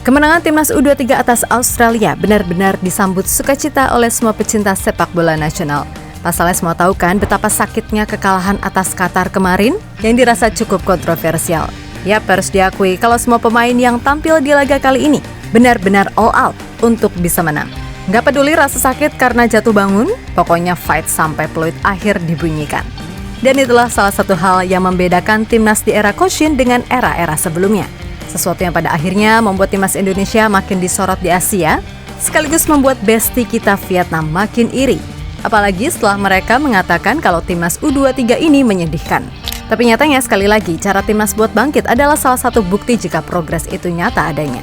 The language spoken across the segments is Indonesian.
Kemenangan timnas U23 atas Australia benar-benar disambut sukacita oleh semua pecinta sepak bola nasional. Pasalnya semua tahu kan betapa sakitnya kekalahan atas Qatar kemarin yang dirasa cukup kontroversial. Yap, harus diakui kalau semua pemain yang tampil di laga kali ini benar-benar all out untuk bisa menang. Nggak peduli rasa sakit karena jatuh bangun, pokoknya fight sampai peluit akhir dibunyikan. Dan itulah salah satu hal yang membedakan timnas di era Coach Shin dengan era-era sebelumnya. Sesuatu yang pada akhirnya membuat timnas Indonesia makin disorot di Asia, sekaligus membuat besti kita Vietnam makin iri. Apalagi setelah mereka mengatakan kalau timnas U23 ini menyedihkan. Tapi nyatanya sekali lagi, cara timnas buat bangkit adalah salah satu bukti jika progres itu nyata adanya.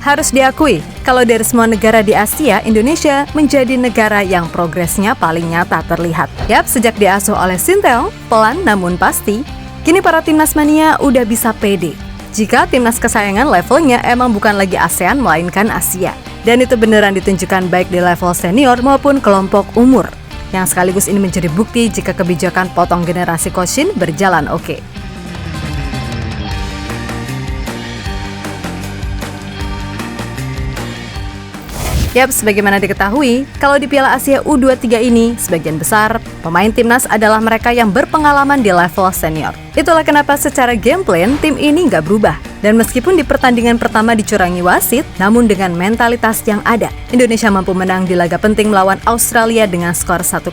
Harus diakui, kalau dari semua negara di Asia, Indonesia menjadi negara yang progresnya paling nyata terlihat. Yap, sejak diasuh oleh Sinteyong, pelan namun pasti, kini para timnas mania udah bisa pede. Jika timnas kesayangan levelnya emang bukan lagi ASEAN melainkan Asia. Dan itu beneran ditunjukkan baik di level senior maupun kelompok umur. Yang sekaligus ini menjadi bukti jika kebijakan potong generasi Coach Shin berjalan oke. Yap, sebagaimana diketahui, kalau di Piala Asia U23 ini, sebagian besar pemain timnas adalah mereka yang berpengalaman di level senior. Itulah kenapa secara game plan, tim ini nggak berubah. Dan meskipun di pertandingan pertama dicurangi wasit, namun dengan mentalitas yang ada, Indonesia mampu menang di laga penting melawan Australia dengan skor 1-0.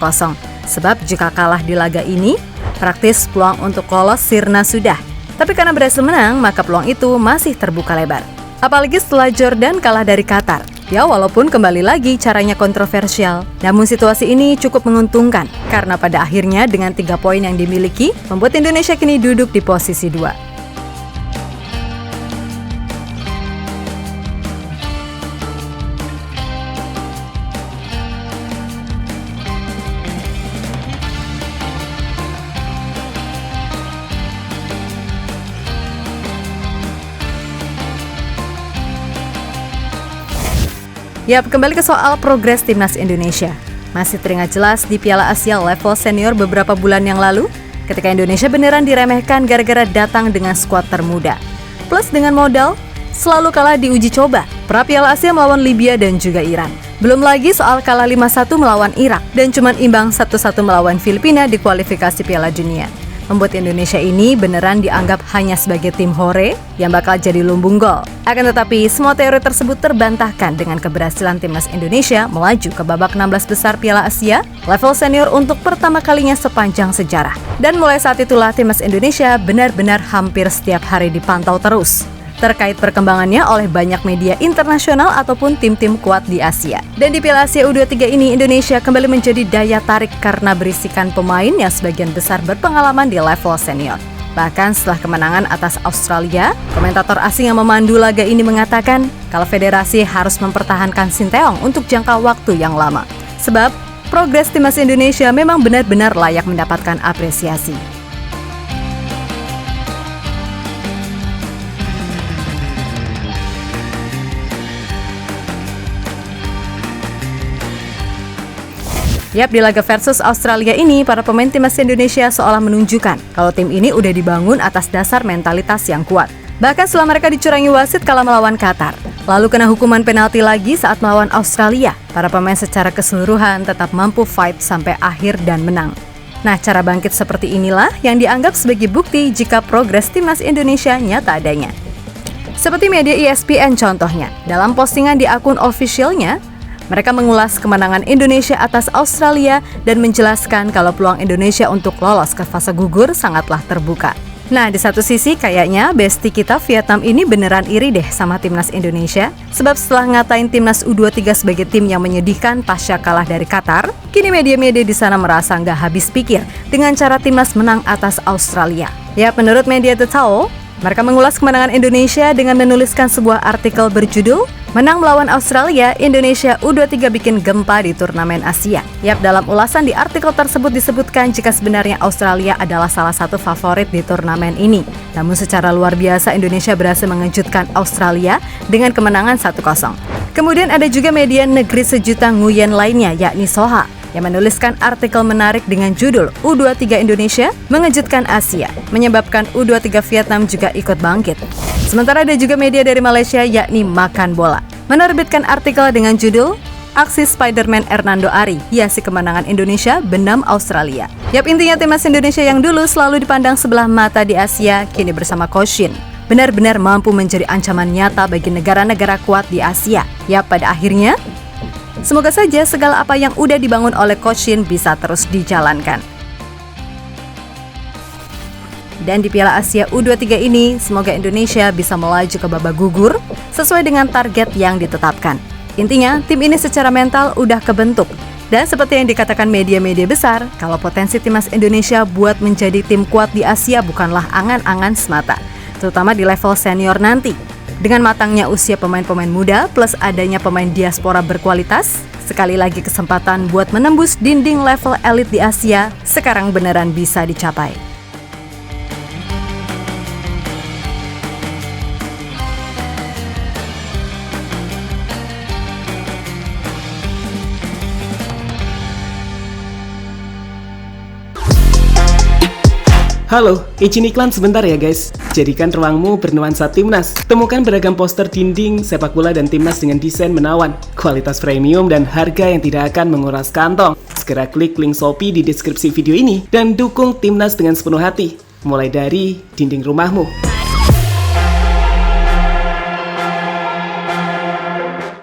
Sebab jika kalah di laga ini, praktis peluang untuk lolos sirna sudah. Tapi karena berhasil menang, maka peluang itu masih terbuka lebar. Apalagi setelah Jordan kalah dari Qatar. Ya, walaupun kembali lagi caranya kontroversial, namun situasi ini cukup menguntungkan karena pada akhirnya dengan 3 poin yang dimiliki, membuat Indonesia kini duduk di posisi 2. Yap, kembali ke soal progres timnas Indonesia. Masih teringat jelas di Piala Asia level senior beberapa bulan yang lalu, ketika Indonesia beneran diremehkan gara-gara datang dengan skuad termuda. Plus dengan modal, selalu kalah di uji coba, pra Piala Asia melawan Libya dan juga Iran. Belum lagi soal kalah 5-1 melawan Irak, dan cuman imbang 1-1 melawan Filipina di kualifikasi Piala Dunia. Membuat Indonesia ini beneran dianggap hanya sebagai tim hore yang bakal jadi lumbung gol. Akan tetapi, semua teori tersebut terbantahkan dengan keberhasilan timnas Indonesia melaju ke babak 16 besar Piala Asia level senior untuk pertama kalinya sepanjang sejarah. Dan mulai saat itulah timnas Indonesia benar-benar hampir setiap hari dipantau terus terkait perkembangannya oleh banyak media internasional ataupun tim-tim kuat di Asia. Dan di Piala Asia U23 ini, Indonesia kembali menjadi daya tarik karena berisikan pemain yang sebagian besar berpengalaman di level senior. Bahkan setelah kemenangan atas Australia, komentator asing yang memandu laga ini mengatakan kalau federasi harus mempertahankan Sinteyong untuk jangka waktu yang lama. Sebab, progres timnas Indonesia memang benar-benar layak mendapatkan apresiasi. Yap, di laga versus Australia ini, para pemain timnas Indonesia seolah menunjukkan kalau tim ini udah dibangun atas dasar mentalitas yang kuat. Bahkan setelah mereka dicurangi wasit kala melawan Qatar, lalu kena hukuman penalti lagi saat melawan Australia, para pemain secara keseluruhan tetap mampu fight sampai akhir dan menang. Nah, cara bangkit seperti inilah yang dianggap sebagai bukti jika progres timnas Indonesia nyata adanya. Seperti media ESPN contohnya, dalam postingan di akun officialnya, mereka mengulas kemenangan Indonesia atas Australia dan menjelaskan kalau peluang Indonesia untuk lolos ke fase gugur sangatlah terbuka. Nah, di satu sisi kayaknya besti kita Vietnam ini beneran iri deh sama timnas Indonesia. Sebab setelah ngatain timnas U23 sebagai tim yang menyedihkan pasca kalah dari Qatar, kini media-media di sana merasa nggak habis pikir dengan cara timnas menang atas Australia. Ya, menurut media The Towel, mereka mengulas kemenangan Indonesia dengan menuliskan sebuah artikel berjudul Menang melawan Australia, Indonesia U23 bikin gempa di turnamen Asia. Yap, dalam ulasan di artikel tersebut disebutkan jika sebenarnya Australia adalah salah satu favorit di turnamen ini. Namun secara luar biasa Indonesia berhasil mengejutkan Australia dengan kemenangan 1-0. Kemudian ada juga media negeri sejuta nguyen lainnya, yakni Soha, yang menuliskan artikel menarik dengan judul U23 Indonesia mengejutkan Asia, menyebabkan U23 Vietnam juga ikut bangkit. Sementara ada juga media dari Malaysia yakni Makan Bola, menerbitkan artikel dengan judul Aksi Spiderman Hernando Ari hiasi kemenangan Indonesia benam Australia. Yap, intinya timnas Indonesia yang dulu selalu dipandang sebelah mata di Asia, kini bersama Coach Shin benar-benar mampu menjadi ancaman nyata bagi negara-negara kuat di Asia. Yap, pada akhirnya semoga saja segala apa yang udah dibangun oleh Coach Shin bisa terus dijalankan. Dan di Piala Asia U23 ini, semoga Indonesia bisa melaju ke babak gugur sesuai dengan target yang ditetapkan. Intinya, tim ini secara mental udah kebentuk. Dan seperti yang dikatakan media-media besar, kalau potensi timnas Indonesia buat menjadi tim kuat di Asia bukanlah angan-angan semata, terutama di level senior nanti. Dengan matangnya usia pemain-pemain muda plus adanya pemain diaspora berkualitas, sekali lagi kesempatan buat menembus dinding level elit di Asia sekarang beneran bisa dicapai. Halo, izin iklan sebentar ya guys. Jadikan ruangmu bernuansa timnas. Temukan beragam poster dinding, sepak bola dan timnas dengan desain menawan, kualitas premium dan harga yang tidak akan menguras kantong. Segera klik link Shopee di deskripsi video ini dan dukung timnas dengan sepenuh hati. Mulai dari dinding rumahmu.